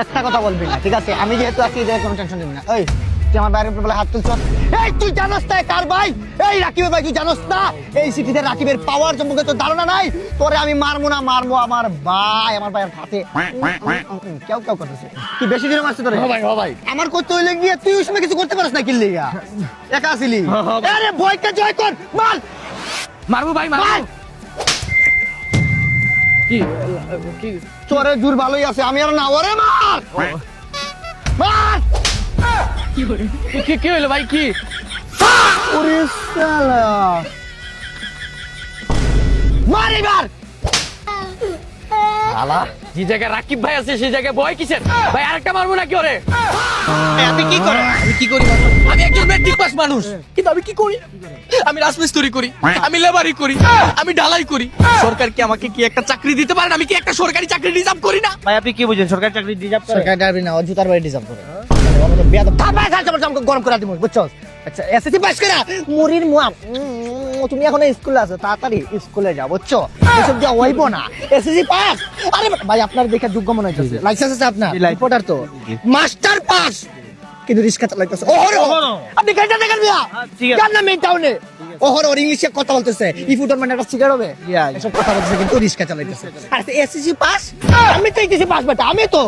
একটা কথা বলবি না, ঠিক আছে? আমি যেহেতু আছি, এদের কোনো টেনশন নিবি না। এই তুই আমার বাইরের উপর বলে হাত তুলছ। এই তুই জানোস না কার ভাই? এই রাকিবের ভাই, তুই জানোস না এই সিটিতে রাকিবের পাওয়ার সম্পর্কে তোর ধারণা নাই? তোরে আমি মারবো না, মারবো আমার ভাই, আমার ভাইয়ের হাতে কেউ কেউ করতেছে। তুই বেশি দিনে মারছিস তোরে? ভাই ভাই আমার করতে হইলে গিয়ে তুই ওই সময় কিছু করতে পারিস না, কিনলি একা আসিলি। আরে ভয়কে জয় কর, মার মারবো ভাই মারবো। কি কি তোরে জোর ভালোই আছে, আমি আর না। ওরে মার মার। কি হলো ভাই? কি ওরে শালা, মার এবার। শালা, যে জায়গায় রাকিব ভাই আছে সেই জায়গায় ভয় কিসের ভাই? আরেকটা মারবো নাকি ওরে? আপনি কি করেন? আমি কি করি? আমি একজন মেট্রিক পাস মানুষ, কিন্তু আমি কি করি? আমি রাজমিস্ত্রি করি, আমি লেবারি করি, আমি ঢালাই করি। সরকার কি আমাকে কি একটা চাকরি দিতে পারেন? আমি কি একটা সরকারি চাকরি ডিজার্ভ করি না? ভাই আপনি কি বুঝেন সরকারি চাকরি ডিজার্ভ করে? সরকার ডারবি না, ও জুতার বাড়ি ডিজার্ভ করে। বেয়াদব থাপায় খাল চাপড় আমাকে গরম করে দিমু, বুঝছস? আচ্ছা এসএসসি পাস করা মুরির মুয়া, তুমি এখন স্কুলে আছো, তাড়াতাড়ি স্কুলে যাও, বুঝছো? এসব দিয়ে হইব না। এসএসসি পাস, আরে ভাই আপনার দেখে যোগ্য মনে হচ্ছে। লাইসেন্স আছে আপনার? রিপোর্টার তো। মাস্টার পাস, কিন্তু রিস্কা চালাইতেছে। ওহরো আপনি কেটে দেখেন মিয়া, ঠিক আছে। জান না মেইন টাউনে ওহরো ইংলিশে কথা বলতেছে। ইফুটার মানে একটা সিগারেট হবে, এসব কথা বলতেছে, কিন্তু রিস্কা চালাইতেছে। আর এসএসসি পাস, আমি তো এসএসসি পাস বেটা, আমি তো।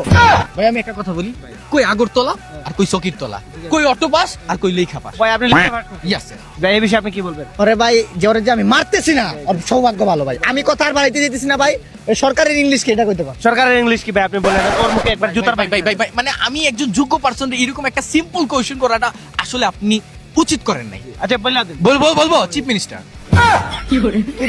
ভাই আমি একটা কথা বলি, কই আগরতলা আর কই সকির তলা, কই অটো পাস আর কই লেখা পাস। ভাই আপনি লিখতে পারবেন? Yes sir. ভাই এই বিষয়ে আপনি কি বলবেন? আরে ভাই, যে ওরে যে আমি মারতেছি না, ওর সৌভাগ্য ভালো ভাই। আমি কথা আর বাড়াইতে যেতেছি না ভাই। এই সরকারের ইংলিশ কি এটা কইতে পার? সরকারের ইংলিশ কি ভাই আপনি বলেন? ওর মুখে একবার জুতার ভাই ভাই ভাই ভাই মানে আমি একজন যোগ্য পারসন, এরকম একটা সিম্পল কোয়েশ্চেন করাটা আসলে আপনি উচিত করেন নাই। আচ্ছা বললা দেন। বলবো চিফ মিনিস্টার। কি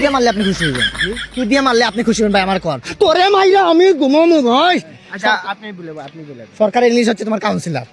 দিয়ে মারলে আপনি খুশি হবেন? কি দিয়ে মারলে আপনি খুশি হবেন ভাই? আমার কর তোরে মাইরা আমি ঘুমামু ভাই। আচ্ছা আপনি বলে আপনি বলেন। সরকারের ইংলিশ হচ্ছে তোমার কাউন্সিলর।